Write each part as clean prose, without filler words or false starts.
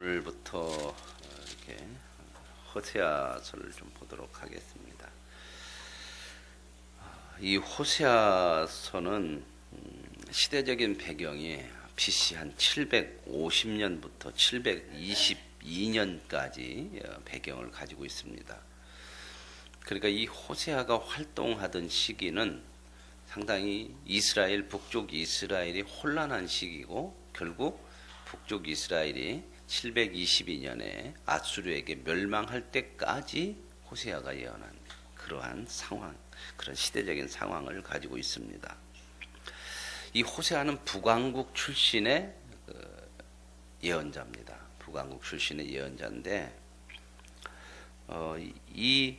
오늘부터 이렇게 호세아서를 좀 보도록 하겠습니다. 이 호세아서는 시대적인 배경이 BC 한 750년부터 722년까지 배경을 가지고 있습니다. 그러니까 이 호세아가 활동하던 시기는 상당히 북쪽 이스라엘이 혼란한 시기고, 결국 북쪽 이스라엘이 722년에 아수르에게 멸망할 때까지 호세아가 예언한 그러한 상황, 그런 시대적인 상황을 가지고 있습니다. 이 호세아는 북왕국 출신의 예언자입니다. 북왕국 출신의 예언자인데, 이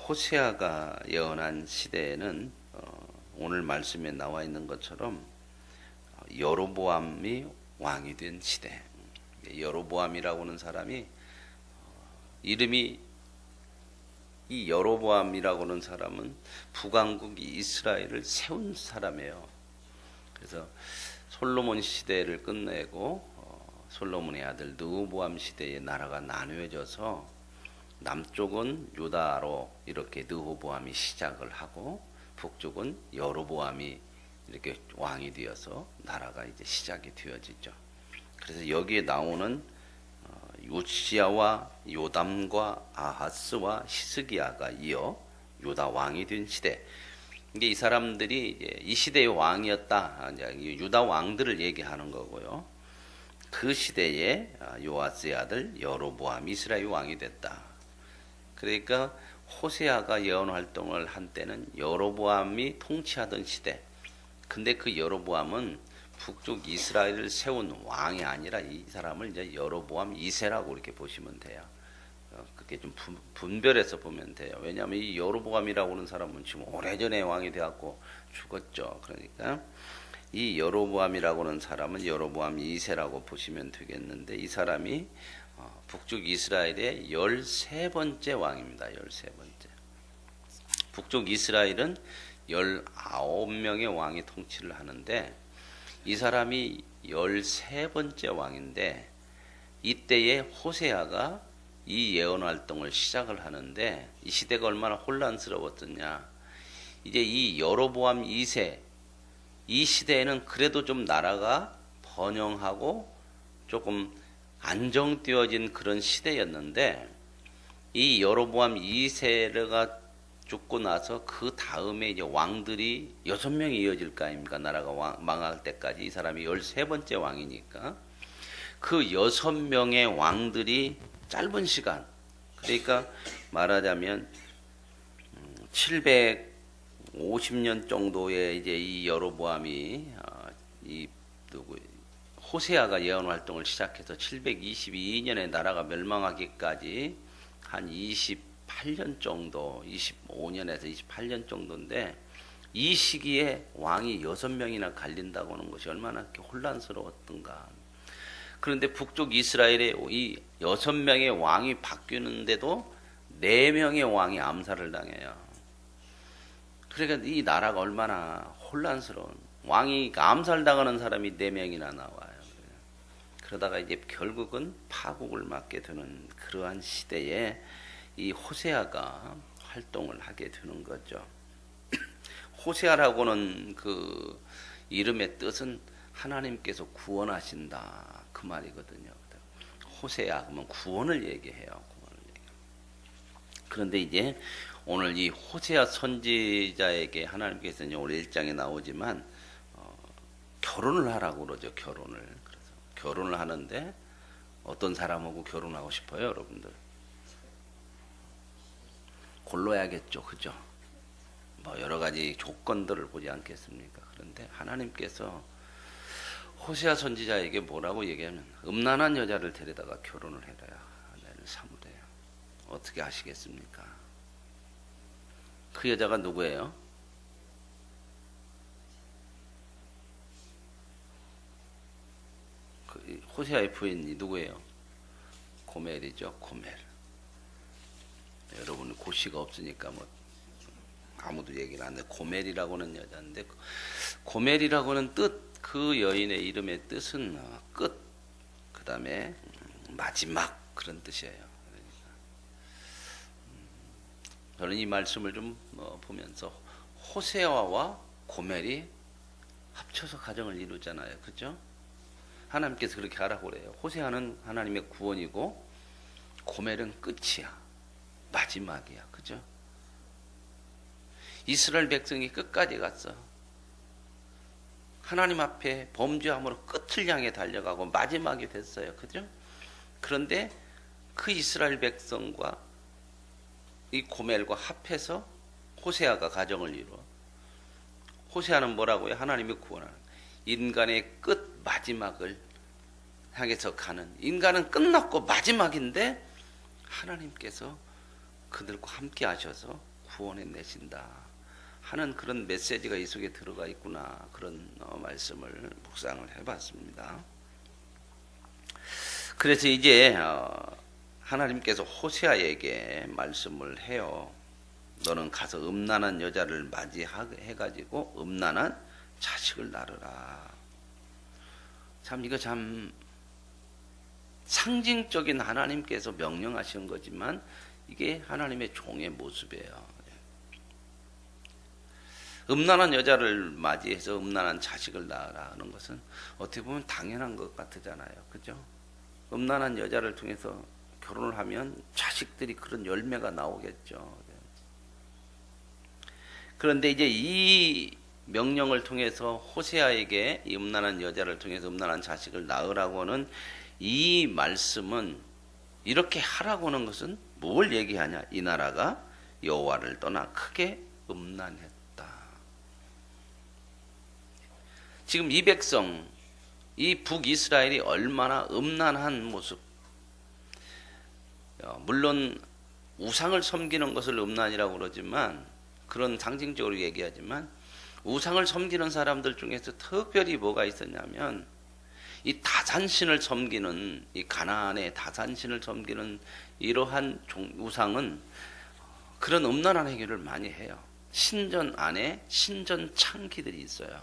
호세아가 예언한 시대에는 오늘 말씀에 나와 있는 것처럼 여로보암이 왕이 된 시대. 여로보암이라고 하는 사람이 이름이, 이 여로보암이라고 하는 사람은 북왕국 이스라엘을 세운 사람이에요. 그래서 솔로몬 시대를 끝내고 솔로몬의 아들 느호보암 시대에 나라가 나누어져서 남쪽은 유다로 이렇게 느호보암이 시작을 하고, 북쪽은 여로보암이 이렇게 왕이 되어서 나라가 이제 시작이 되어지죠. 그래서 여기에 나오는 요시야와 요담과 아하스와 히스기야가 이어 유다 왕이 된 시대. 이게 이 사람들이 이 시대의 왕이었다. 유다 왕들을 얘기하는 거고요. 그 시대에 요아스의 아들 여로보암이 이스라엘 왕이 됐다. 그러니까 호세아가 예언 활동을 한 때는 여로보암이 통치하던 시대. 근데 그 여로보암은 북쪽 이스라엘을 세운 왕이 아니라 이 사람을 이제 여로보암 2세라고 이렇게 보시면 돼요. 그게 좀 분별해서 보면 돼요. 왜냐하면 이 여로보암이라고 하는 사람은 지금 오래전에 왕이 되었고 죽었죠. 그러니까 이 여로보암이라고 하는 사람은 여로보암 2세라고 보시면 되겠는데, 이 사람이 북쪽 이스라엘의 13번째 왕입니다. 13번째. 북쪽 이스라엘은 19명의 왕이 통치를 하는데, 이 사람이 13번째 왕인데, 이때에 호세아가 이 예언 활동을 시작을 하는데, 이 시대가 얼마나 혼란스러웠더냐. 이제 이 여로보암 2세, 이 시대에는 그래도 좀 나라가 번영하고 조금 안정되어진 그런 시대였는데, 이 여로보암 2세가 죽고 나서 그 다음에 이제 왕들이 6명이 이어질 거 아닙니까? 나라가 망할 때까지. 이 사람이 13번째 왕이니까 그 6명의 왕들이 짧은 시간, 그러니까 말하자면 750년 정도의 이제 이 여로보암이 호세아가 예언 활동을 시작해서 722년에 나라가 멸망하기까지 한 28년 정도, 25년에서 28년 정도인데, 이 시기에 왕이 6명이나 갈린다고 하는 것이 얼마나 혼란스러웠던가. 그런데 북쪽 이스라엘의 이 6명의 왕이 바뀌는데도 4명의 왕이 암살을 당해요. 그러니까 이 나라가 얼마나 혼란스러운, 왕이 암살당하는 사람이 4명이나 나와요. 그러다가 이제 결국은 파국을 맞게 되는 그러한 시대에 이 호세아가 활동을 하게 되는 거죠. 호세아라고는 그 이름의 뜻은 하나님께서 구원하신다, 그 말이거든요. 호세아 그러면 구원을 얘기해요. 그런데 이제 오늘 이 호세아 선지자에게 하나님께서 이제 오늘 1장에 나오지만 결혼을 하라고 그러죠. 결혼을. 그래서 결혼을 하는데 어떤 사람하고 결혼하고 싶어요, 여러분들? 골라야겠죠, 그죠? 뭐 여러 가지 조건들을 보지 않겠습니까? 그런데 하나님께서 호세아 선지자에게 뭐라고 얘기하면, 음란한 여자를 데려다가 결혼을 해라야, 아내를 삼으래요. 어떻게 하시겠습니까? 그 여자가 누구예요? 그 호세아의 부인이 누구예요? 고멜이죠, 고멜. 여러분은 고시가 없으니까 뭐 아무도 얘기를 안 해. 고멜이라고 하는 여자인데, 고멜이라고 하는 뜻, 그 여인의 이름의 뜻은 끝, 그 다음에 마지막 그런 뜻이에요. 저는 이 말씀을 좀 보면서 호세아와 고멜이 합쳐서 가정을 이루잖아요. 그죠? 하나님께서 그렇게 하라고 그래요. 호세아는 하나님의 구원이고 고멜은 끝이야. 마지막이야. 그죠? 이스라엘 백성이 끝까지 갔어. 하나님 앞에 범죄함으로 끝을 향해 달려가고 마지막이 됐어요. 그죠? 그런데 그 이스라엘 백성과 이 고멜과 합해서 호세아가 가정을 이루어. 호세아는 뭐라고요? 하나님의 구원하는 인간의 끝 마지막을 향해서 가는, 인간은 끝났고 마지막인데 하나님께서 그들과 함께 하셔서 구원해 내신다 하는 그런 메시지가 이 속에 들어가 있구나, 그런 말씀을 묵상을 해봤습니다. 그래서 이제 하나님께서 호세아에게 말씀을 해요. 너는 가서 음란한 여자를 맞이해가지고 음란한 자식을 낳으라. 참 이거 참 상징적인 하나님께서 명령하신 거지만 이게 하나님의 종의 모습이에요. 음란한 여자를 맞이해서 음란한 자식을 낳으라 하는 것은 어떻게 보면 당연한 것 같잖아요. 그죠? 음란한 여자를 통해서 결혼을 하면 자식들이 그런 열매가 나오겠죠. 그런데 이제 이 명령을 통해서 호세아에게 이 음란한 여자를 통해서 음란한 자식을 낳으라고 하는 이 말씀은, 이렇게 하라고 하는 것은 뭘 얘기하냐? 이 나라가 여호와를 떠나 크게 음란했다. 지금 이 백성, 이 북이스라엘이 얼마나 음란한 모습, 물론 우상을 섬기는 것을 음란이라고 그러지만, 그런 상징적으로 얘기하지만 우상을 섬기는 사람들 중에서 특별히 뭐가 있었냐면 이 다산신을 섬기는, 이 가나안의 다산신을 섬기는 이러한 우상은 그런 음란한 행위를 많이 해요. 신전 안에 신전 창기들이 있어요.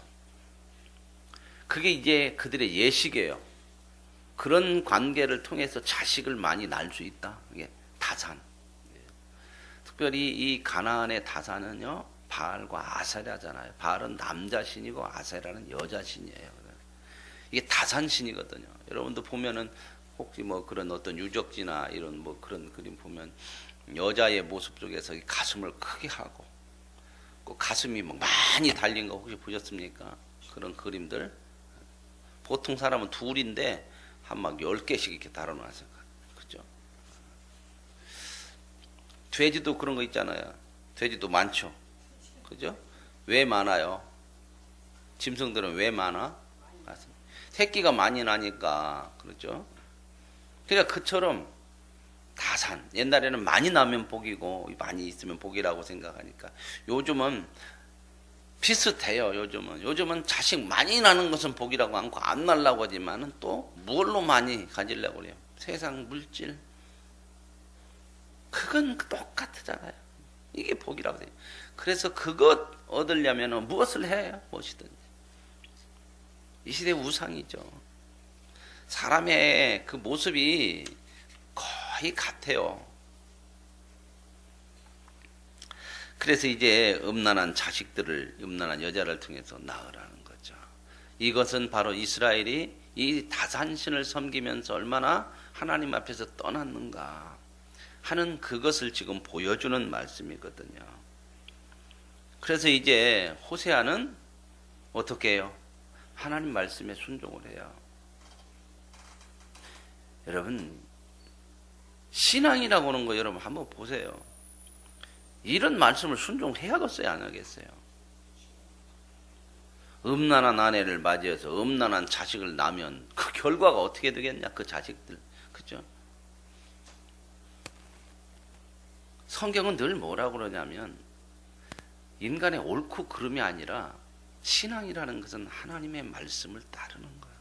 그게 이제 그들의 예식이에요. 그런 관계를 통해서 자식을 많이 낳을 수 있다. 이게 다산. 특별히 이 가나안의 다산은요, 바알과 아세라잖아요. 바알은 남자 신이고 아세라는 여자 신이에요. 이게 다산 신이거든요. 여러분도 보면은 혹시 뭐 그런 어떤 유적지나 이런 뭐 그런 그림 보면 여자의 모습 속에서 이 가슴을 크게 하고 그 가슴이 막 많이 달린 거 혹시 보셨습니까? 그런 그림들. 보통 사람은 둘인데 한 막 10개씩 이렇게 달아놨어요. 그죠? 돼지도 그런 거 있잖아요. 돼지도 많죠. 그죠? 왜 많아요? 짐승들은 왜 많아? 새끼가 많이 나니까. 그렇죠? 그러니까 그처럼 다산. 옛날에는 많이 나면 복이고 많이 있으면 복이라고 생각하니까 요즘은 비슷해요. 요즘은 자식 많이 나는 것은 복이라고 않고 안 날라고 하지만은 또 뭘로 많이 가지려고 그래요? 세상 물질. 그건 똑같잖아요. 이게 복이라고 돼요. 그래서 그것 얻으려면 무엇을 해요? 무엇이든지. 이 시대 우상이죠. 사람의 그 모습이 거의 같아요. 그래서 이제 음란한 자식들을, 음란한 여자를 통해서 낳으라는 거죠. 이것은 바로 이스라엘이 이 다산신을 섬기면서 얼마나 하나님 앞에서 떠났는가 하는 그것을 지금 보여주는 말씀이거든요. 그래서 이제 호세아는 어떻게 해요? 하나님 말씀에 순종을 해요. 여러분, 신앙이라고 하는 거 여러분 한번 보세요. 이런 말씀을 순종해야겠어요, 안 하겠어요? 음란한 아내를 맞이해서 음란한 자식을 낳으면 그 결과가 어떻게 되겠냐, 그 자식들. 그죠? 성경은 늘 뭐라고 그러냐면 인간의 옳고 그름이 아니라 신앙이라는 것은 하나님의 말씀을 따르는 거예요.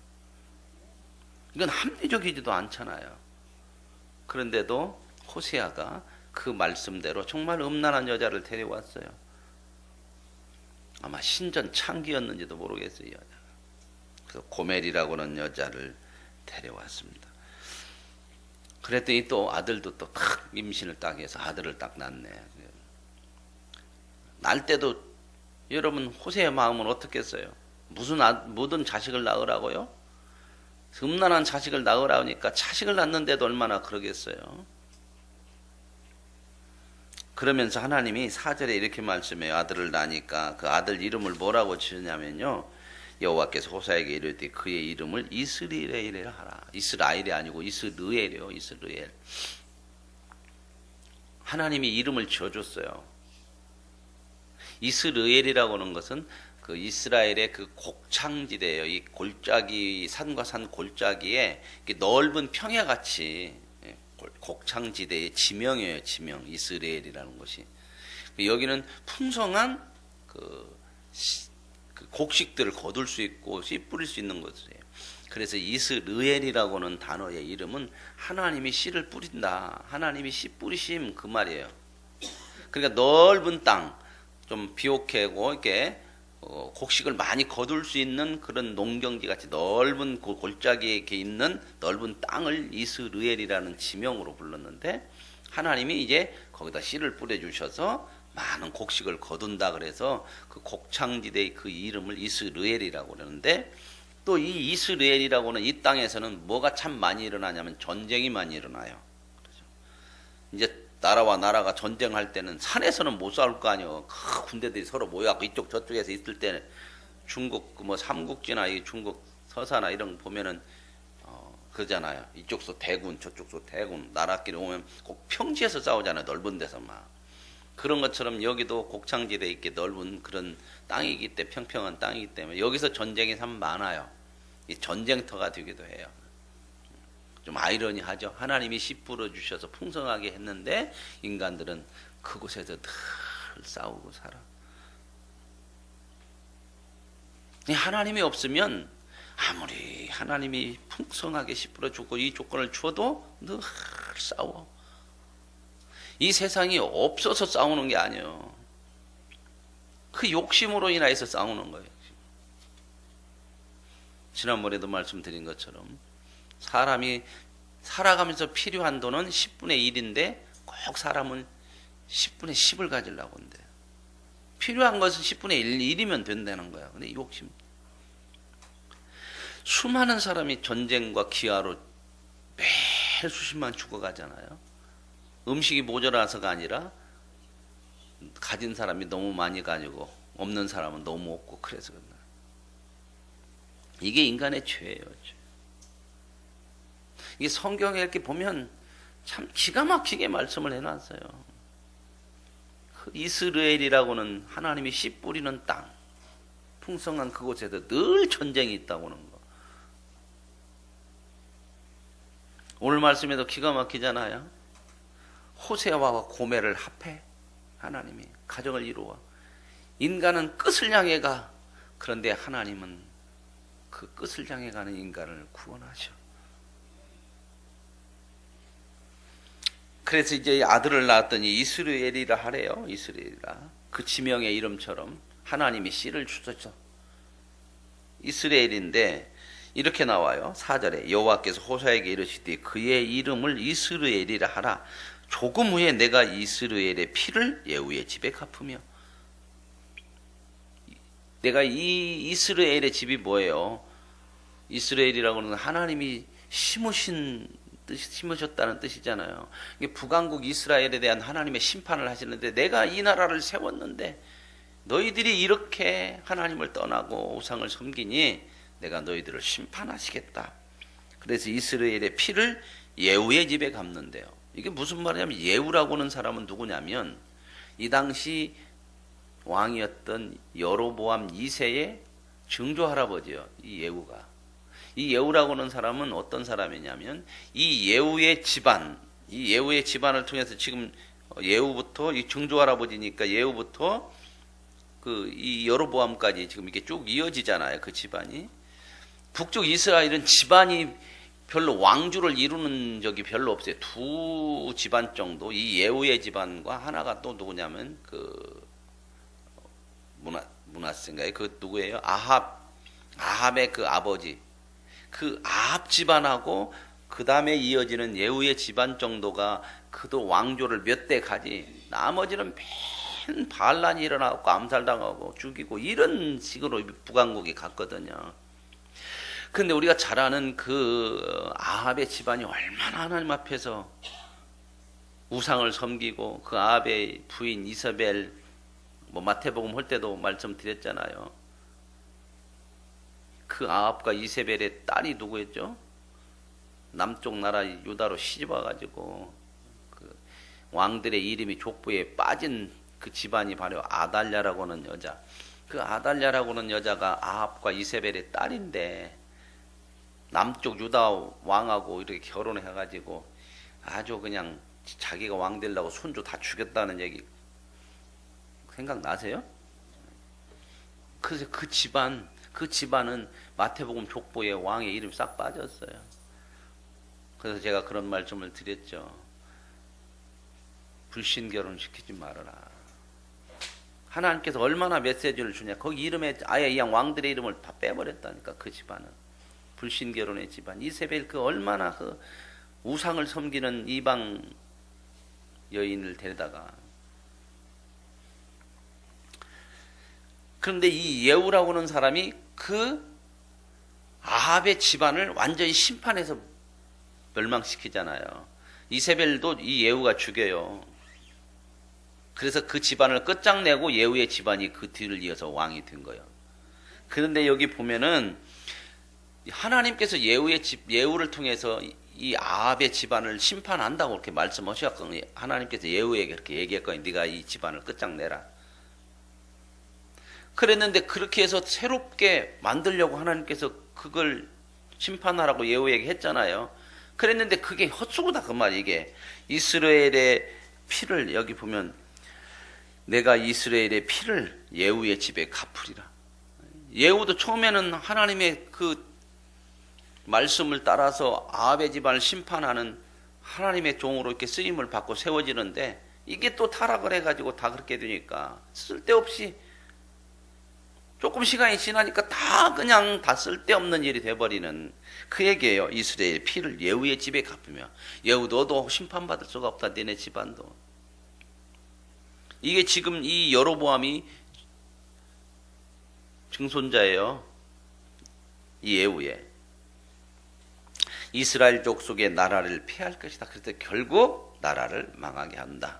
이건 합리적이지도 않잖아요. 그런데도 호세아가 그 말씀대로 정말 음란한 여자를 데려왔어요. 아마 신전 창기였는지도 모르겠어요. 그래서 고멜이라고 하는 여자를 데려왔습니다. 그랬더니 또 아들도 또 탁 임신을 딱 해서 아들을 딱 낳네. 날 때도 여러분 호세의 마음은 어떻겠어요? 모든 자식을 낳으라고요? 음란한 자식을 낳으라니까 자식을 낳는데도 얼마나 그러겠어요? 그러면서 하나님이 4절에 이렇게 말씀해요. 아들을 낳으니까 그 아들 이름을 뭐라고 지으냐면요, 여호와께서 호세에게 이르되 그의 이름을 이스라엘이라 하라. 이스라엘이 아니고 이스르엘이요. 이스르엘. 하나님이 이름을 지어줬어요. 이스르엘이라고 하는 것은 그 이스라엘의 그 곡창지대예요. 이 골짜기, 산과 산 골짜기에 넓은 평야같이 곡창지대의 지명이에요. 지명. 이스라엘이라는 것이. 여기는 풍성한 그 곡식들을 거둘 수 있고 씨 뿌릴 수 있는 곳이에요. 그래서 이스르엘이라고는 단어의 이름은 하나님이 씨를 뿌린다. 하나님이 씨 뿌리심 그 말이에요. 그러니까 넓은 땅, 좀 비옥하고 이렇게 곡식을 많이 거둘 수 있는 그런 농경지 같이 넓은 골짜기에 이렇게 있는 넓은 땅을 이스르엘이라는 지명으로 불렀는데, 하나님이 이제 거기다 씨를 뿌려 주셔서 많은 곡식을 거둔다 그래서 그 곡창지대의 그 이름을 이스르엘이라고 그러는데, 또 이 이스라엘이라고는 이 땅에서는 뭐가 참 많이 일어나냐면 전쟁이 많이 일어나요. 그렇죠? 이제 나라와 나라가 전쟁할 때는 산에서는 못 싸울 거 아니에요. 큰 군대들이 서로 모여갖고 이쪽 저쪽에서 있을 때 중국 뭐 삼국지나 이 중국 서사나 이런 거 보면은 그러잖아요. 이쪽서 대군 저쪽서 대군 나라끼리 오면 꼭 평지에서 싸우잖아요. 넓은 데서 막. 그런 것처럼 여기도 곡창지대에 있게 넓은 그런 땅이기 때문에, 평평한 땅이기 때문에 여기서 전쟁이 참 많아요. 이 전쟁터가 되기도 해요. 좀 아이러니하죠. 하나님이 씨 뿌려 주셔서 풍성하게 했는데 인간들은 그곳에서 늘 싸우고 살아. 하나님이 없으면 아무리 하나님이 풍성하게 씨 뿌려 주고 이 조건을 주어도 늘 싸워. 이 세상이 없어서 싸우는 게 아니에요. 그 욕심으로 인해서 싸우는 거예요. 지난번에도 말씀드린 것처럼 사람이 살아가면서 필요한 돈은 10분의 1인데 꼭 사람은 10분의 10을 가지려고 한대. 필요한 것은 10분의 1이면 된다는 거야. 근데 욕심. 수많은 사람이 전쟁과 기아로 매일 수십만 죽어가잖아요. 음식이 모자라서가 아니라 가진 사람이 너무 많이 가지고 없는 사람은 너무 없고 그래서 그런다. 이게 인간의 죄예요. 이게 성경에 이렇게 보면 참 기가 막히게 말씀을 해놨어요. 이스라엘이라고는 하나님이 씨 뿌리는 땅, 풍성한 그곳에도 늘 전쟁이 있다고 하는 거. 오늘 말씀에도 기가 막히잖아요. 호세아와 고멜을 합해 하나님이 가정을 이루어 인간은 끝을 향해 가. 그런데 하나님은 그 끝을 향해 가는 인간을 구원하셔. 그래서 이제 아들을 낳았더니 이스라엘이라 하래요. 이스라엘이라. 그 지명의 이름처럼 하나님이 씨를 주셨죠. 이스라엘인데 이렇게 나와요. 4절에 여호와께서 호세아에게 이르시되 그의 이름을 이스라엘이라 하라. 조금 후에 내가 이스라엘의 피를 예후의 집에 갚으며. 내가 이 이스라엘의 집이 뭐예요? 이스라엘이라고 하는 하나님이 심으셨다는 뜻이잖아요. 이게 북왕국 이스라엘에 대한 하나님의 심판을 하시는데, 내가 이 나라를 세웠는데 너희들이 이렇게 하나님을 떠나고 우상을 섬기니 내가 너희들을 심판하시겠다. 그래서 이스라엘의 피를 예후의 집에 갚는데요. 이게 무슨 말이냐면, 예후라고 하는 사람은 누구냐면 이 당시 왕이었던 여로보암 2세의 증조 할아버지요. 이 예후가. 이 예후라고 하는 사람은 어떤 사람이냐면 이 예후의 집안을 통해서 지금 예후부터 이 증조 할아버지니까 예후부터 그 이 여로보암까지 지금 이렇게 쭉 이어지잖아요. 그 집안이. 북쪽 이스라엘은 집안이 별로 왕주를 이루는 적이 별로 없어요. 두 집안 정도. 이 예후의 집안과 하나가 또 누구냐면 그 문하세인가요? 그 누구예요? 아합의 그 아버지. 그 아합 집안하고 그 다음에 이어지는 예후의 집안 정도가 그도 왕조를 몇 대 가지, 나머지는 맨 반란이 일어나고 암살당하고 죽이고 이런 식으로 북왕국이 갔거든요. 근데 우리가 잘 아는 그 아합의 집안이 얼마나 하나님 앞에서 우상을 섬기고, 그 아합의 부인 이사벨, 뭐 마태복음 할 때도 말씀드렸잖아요. 그 아합과 이세벨의 딸이 누구였죠? 남쪽 나라 유다로 시집 와가지고 그 왕들의 이름이 족보에 빠진 그 집안이 바로 아달랴라고 하는 여자. 그 아달랴라고 하는 여자가 아합과 이세벨의 딸인데, 남쪽 유다 왕하고 이렇게 결혼해가지고 아주 그냥 자기가 왕 되려고 손주 다 죽였다는 얘기 생각나세요? 그래서 그 집안은 마태복음 족보에 왕의 이름이 싹 빠졌어요. 그래서 제가 그런 말씀을 드렸죠. 불신 결혼시키지 말아라. 하나님께서 얼마나 메시지를 주냐. 거기 이름에 아예 그냥 왕들의 이름을 다 빼버렸다니까. 그 집안은 불신 결혼의 집안. 이세벨 그 얼마나 그 우상을 섬기는 이방 여인을 데려다가. 그런데 이 예후라고 하는 사람이 그 아합의 집안을 완전히 심판해서 멸망시키잖아요. 이세벨도 이 예후가 죽여요. 그래서 그 집안을 끝장내고 예후의 집안이 그 뒤를 이어서 왕이 된 거예요. 그런데 여기 보면은 하나님께서 예후를 통해서 이 아합의 집안을 심판한다고 그렇게 말씀하셨고, 하나님께서 예후에게 그렇게 얘기했거든요. 네가 이 집안을 끝장내라. 그랬는데 그렇게 해서 새롭게 만들려고 하나님께서 그걸 심판하라고 예후에게 했잖아요. 그랬는데 그게 헛수고다 그 말. 이게 이스라엘의 피를, 여기 보면 내가 이스라엘의 피를 예후의 집에 갚으리라. 예후도 처음에는 하나님의 그 말씀을 따라서 아합의 집안을 심판하는 하나님의 종으로 이렇게 쓰임을 받고 세워지는데, 이게 또 타락을 해가지고 다 그렇게 되니까 쓸데없이 조금 시간이 지나니까 다 쓸데없는 일이 돼버리는 그 얘기예요. 이스라엘 피를 예후의 집에 갚으며. 예후 너도 심판받을 수가 없다. 너네 집안도. 이게 지금 이 여로보암이 증손자예요. 이 예후에. 이스라엘 족속의 나라를 폐할 것이다. 그래서 결국 나라를 망하게 한다.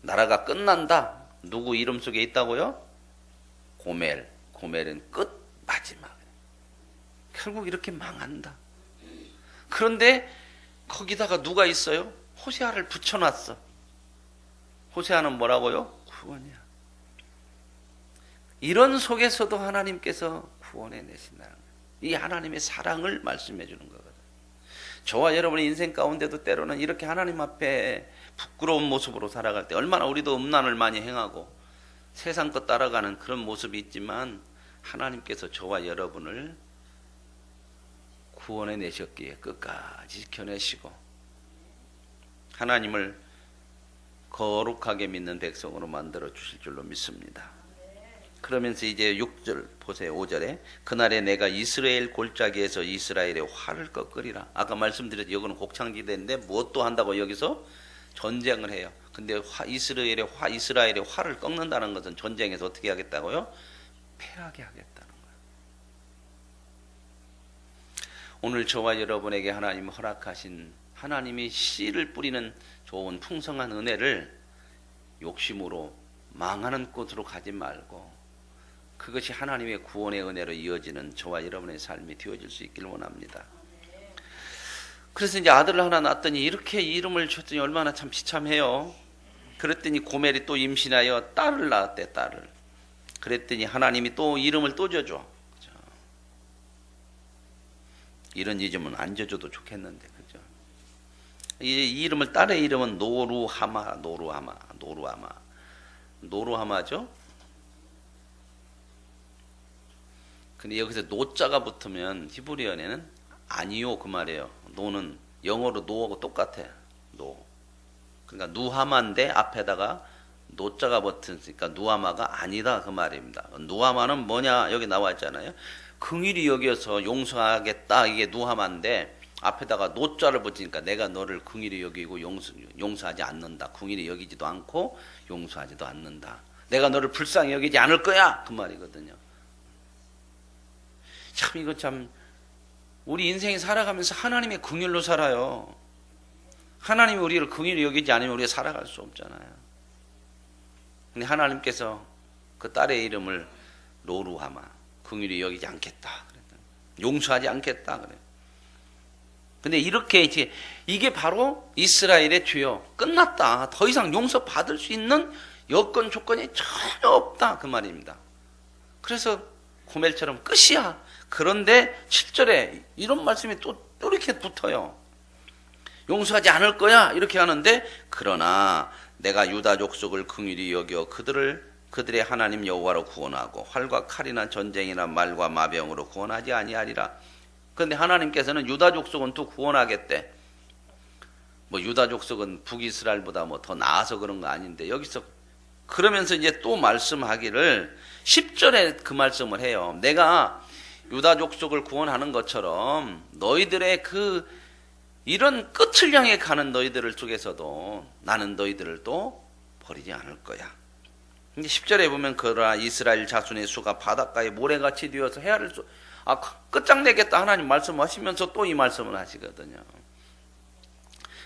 나라가 끝난다. 누구 이름 속에 있다고요? 고멜은 끝 마지막. 결국 이렇게 망한다. 그런데 거기다가 누가 있어요? 호세아를 붙여놨어. 호세아는 뭐라고요? 구원이야. 이런 속에서도 하나님께서 구원해 내신다는 거예요. 이 하나님의 사랑을 말씀해 주는 거거든요. 저와 여러분의 인생 가운데도 때로는 이렇게 하나님 앞에 부끄러운 모습으로 살아갈 때 얼마나 우리도 음란을 많이 행하고 세상 것 따라가는 그런 모습이 있지만, 하나님께서 저와 여러분을 구원해 내셨기에 끝까지 지켜내시고 하나님을 거룩하게 믿는 백성으로 만들어 주실 줄로 믿습니다. 그러면서 이제 6절 보세요. 5절에 그날에 내가 이스라엘 골짜기에서 이스라엘의 활을 꺾으리라. 아까 말씀드렸죠. 여기는 곡창지대인데 무엇도 한다고 여기서 전쟁을 해요. 근데 이스라엘의 활을 꺾는다는 것은 전쟁에서 어떻게 하겠다고요? 패하게 하겠다는 거예요. 오늘 저와 여러분에게 하나님 허락하신, 하나님이 씨를 뿌리는 좋은 풍성한 은혜를 욕심으로 망하는 곳으로 가지 말고, 그것이 하나님의 구원의 은혜로 이어지는 저와 여러분의 삶이 되어질 수 있기를 원합니다. 그래서 이제 아들을 하나 낳았더니 이렇게 이름을 줬더니 얼마나 참 비참해요. 그랬더니 고멜이 또 임신하여 딸을 낳았대. 딸을. 그랬더니 하나님이 또 이름을 또 줘줘. 그죠? 이런 이름은 안 줘줘도 좋겠는데, 그죠? 이 이름을, 딸의 이름은 노루하마죠. 근데 여기서 노자가 붙으면 히브리어에는 아니요 그 말이에요. 노는 영어로 노하고 똑같아. 노. 그러니까 누하마인데 앞에다가 노자가 붙으니까 누하마가 아니다 그 말입니다. 누하마는 뭐냐 여기 나와 있잖아요. 긍휼히 여겨서 용서하겠다, 이게 누하마인데 앞에다가 노자를 붙이니까 내가 너를 긍휼히 여기고 용서하지 않는다. 긍휼히 여기지도 않고 용서하지도 않는다. 내가 너를 불쌍히 여기지 않을 거야. 그 말이거든요. 참 이거 참 우리 인생이 살아가면서 하나님의 긍휼로 살아요. 하나님이 우리를 긍휼히 여기지 않으면 우리가 살아갈 수 없잖아요. 근데 하나님께서 그 딸의 이름을 로루하마, 긍휼히 여기지 않겠다. 용서하지 않겠다. 그래. 근데 이렇게 이게 바로 이스라엘의 죄요. 끝났다. 더 이상 용서받을 수 있는 여건 조건이 전혀 없다. 그 말입니다. 그래서 고멜처럼 끝이야. 그런데 7절에 이런 말씀이 또 이렇게 붙어요. 용서하지 않을 거야. 이렇게 하는데 그러나 내가 유다 족속을 긍휼히 여겨 그들의 하나님 여호와로 구원하고 활과 칼이나 전쟁이나 말과 마병으로 구원하지 아니하리라. 그런데 하나님께서는 유다 족속은 또 구원하겠대. 뭐 유다 족속은 북이스라엘보다 뭐 더 나아서 그런 거 아닌데 여기서 그러면서 이제 또 말씀하기를 10절에 그 말씀을 해요. 내가 유다 족속을 구원하는 것처럼 너희들의 그 이런 끝을 향해 가는 너희들을 쪽에서도 나는 너희들을 또 버리지 않을 거야. 근데 10절에 보면 그러나 이스라엘 자손의 수가 바닷가에 모래같이 되어서 헤아릴 수 끝장내겠다 하나님 말씀하시면서 또 이 말씀을 하시거든요.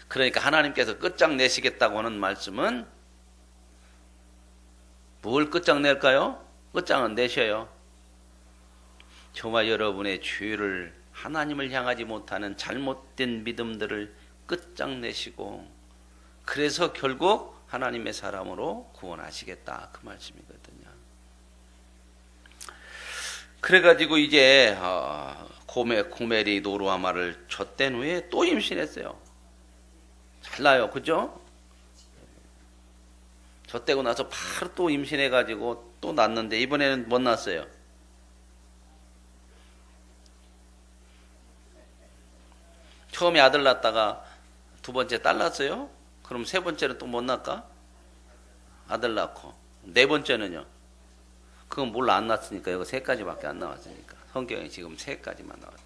그러니까 하나님께서 끝장내시겠다고 하는 말씀은 뭘 끝장낼까요? 끝장은 내셔요. 저와 여러분의 죄를 하나님을 향하지 못하는 잘못된 믿음들을 끝장내시고 그래서 결국 하나님의 사람으로 구원하시겠다 그 말씀이거든요. 그래가지고 이제 고멜이 노루하마를 젖댄 후에 또 임신했어요. 잘나요, 그죠? 젖대고 나서 바로 또 임신해가지고 또 낳는데 이번에는 못 낳았어요. 처음에 아들 낳다가 두 번째 딸 낳았어요. 그럼 세 번째는 또 못 낳을까? 아들 낳고 네 번째는요. 그건 몰라 안 낳았으니까 여기 세 가지밖에 안 나왔으니까 성경에 지금 세 가지만 나와요.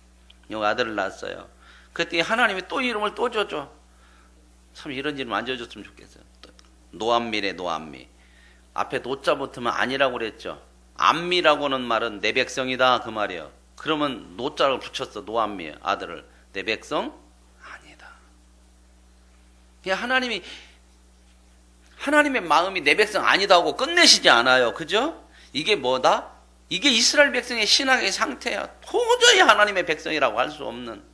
여기 아들을 낳았어요. 그랬더니 하나님이 또 이름을 또 줘줘. 참 이런 이름 안 줘줬으면 좋겠어요. 노암미래 노암미. 앞에 노자 붙으면 아니라고 그랬죠. 암미라고는 말은 내 백성이다 그 말이에요. 그러면 노자를 붙였어. 노암미 아들을. 내 백성 아니다. 그냥 하나님의 마음이 내 백성 아니다 하고 끝내시지 않아요. 그죠? 이게 뭐다? 이게 이스라엘 백성의 신앙의 상태야. 도저히 하나님의 백성이라고 할 수 없는.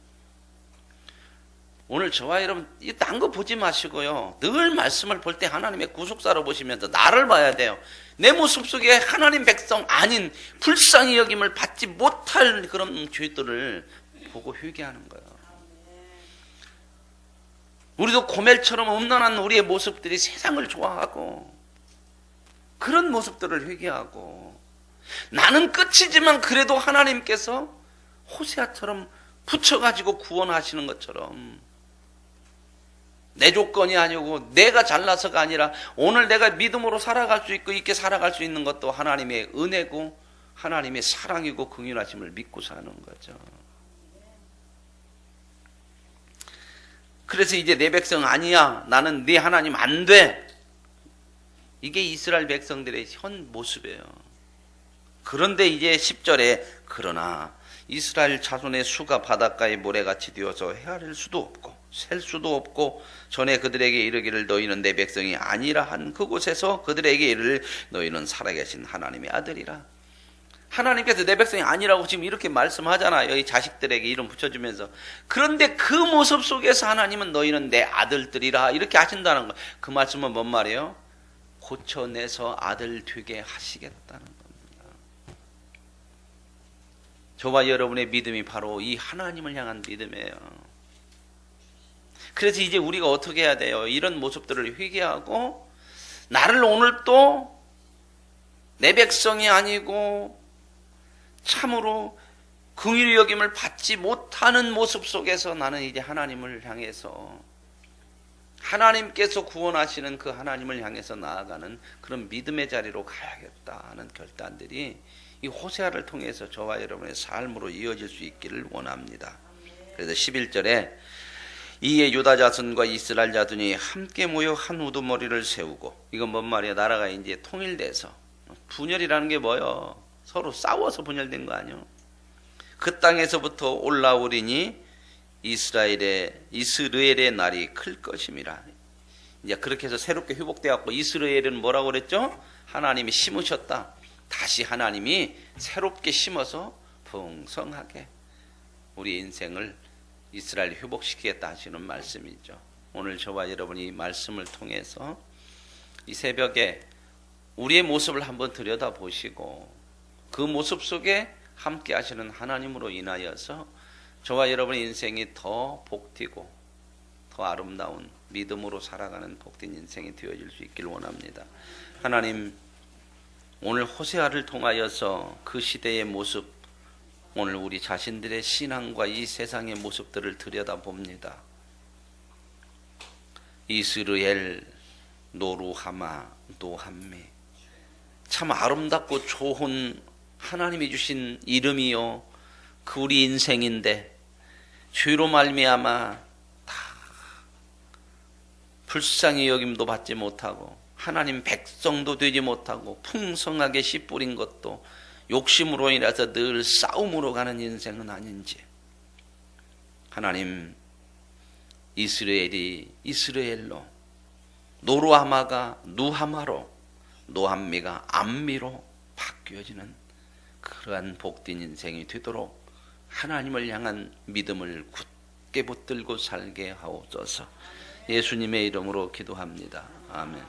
오늘 저와 여러분 딴 거 보지 마시고요. 늘 말씀을 볼 때 하나님의 구속사로 보시면서 나를 봐야 돼요. 내 모습 속에 하나님 백성 아닌 불쌍히 여김을 받지 못할 그런 죄들을 보고 회개하는 거예요. 우리도 고멜처럼 음란한 우리의 모습들이 세상을 좋아하고 그런 모습들을 회개하고 나는 끝이지만 그래도 하나님께서 호세아처럼 붙여가지고 구원하시는 것처럼 내 조건이 아니고 내가 잘나서가 아니라 오늘 내가 믿음으로 살아갈 수 있고 이렇게 살아갈 수 있는 것도 하나님의 은혜고 하나님의 사랑이고 긍휼하심을 믿고 사는 거죠. 그래서 이제 내 백성 아니야. 나는 네 하나님 안 돼. 이게 이스라엘 백성들의 현 모습이에요. 그런데 이제 10절에 그러나 이스라엘 자손의 수가 바닷가에 모래같이 되어서 헤아릴 수도 없고 셀 수도 없고 전에 그들에게 이르기를 너희는 내 백성이 아니라 한 그곳에서 그들에게 이르기를 너희는 살아계신 하나님의 아들이라. 하나님께서 내 백성이 아니라고 지금 이렇게 말씀하잖아요. 이 자식들에게 이름 붙여주면서. 그런데 그 모습 속에서 하나님은 너희는 내 아들들이라 이렇게 하신다는 거예요. 그 말씀은 뭔 말이에요? 고쳐내서 아들 되게 하시겠다는 겁니다. 저와 여러분의 믿음이 바로 이 하나님을 향한 믿음이에요. 그래서 이제 우리가 어떻게 해야 돼요? 이런 모습들을 회개하고 나를 오늘 또 내 백성이 아니고 참으로 긍휼히 여김을 받지 못하는 모습 속에서 나는 이제 하나님을 향해서 하나님께서 구원하시는 그 하나님을 향해서 나아가는 그런 믿음의 자리로 가야겠다 하는 결단들이 이 호세아를 통해서 저와 여러분의 삶으로 이어질 수 있기를 원합니다. 그래서 11절에 이에 유다 자손과 이스라엘 자손이 함께 모여 한 우두머리를 세우고, 이건 뭔 말이야? 나라가 이제 통일돼서. 분열이라는 게 뭐요? 서로 싸워서 분열된 거 아니요? 그 땅에서부터 올라오리니 이스라엘의 날이 클 것임이라. 이제 그렇게 해서 새롭게 회복돼 갖고, 이스라엘은 뭐라고 그랬죠? 하나님이 심으셨다. 다시 하나님이 새롭게 심어서 풍성하게 우리 인생을 이스라엘 회복시키겠다 하시는 말씀이죠. 오늘 저와 여러분이 이 말씀을 통해서 이 새벽에 우리의 모습을 한번 들여다보시고, 그 모습 속에 함께 하시는 하나님으로 인하여서 저와 여러분의 인생이 더 복되고 더 아름다운 믿음으로 살아가는 복된 인생이 되어질 수 있길 원합니다. 하나님, 오늘 호세아를 통하여서 그 시대의 모습, 오늘 우리 자신들의 신앙과 이 세상의 모습들을 들여다봅니다. 이스르엘, 노루하마, 노함미, 참 아름답고 좋은 하나님이 주신 이름이요, 그 우리 인생인데 죄로 말미암아 다 불쌍히 여김도 받지 못하고 하나님 백성도 되지 못하고 풍성하게 씨 뿌린 것도 욕심으로 인해서 늘 싸움으로 가는 인생은 아닌지, 하나님, 이스라엘이 이스라엘로, 노루하마가 누하마로, 노함미가 암미로 바뀌어지는 그러한 복된 인생이 되도록 하나님을 향한 믿음을 굳게 붙들고 살게 하옵소서. 예수님의 이름으로 기도합니다. 아멘.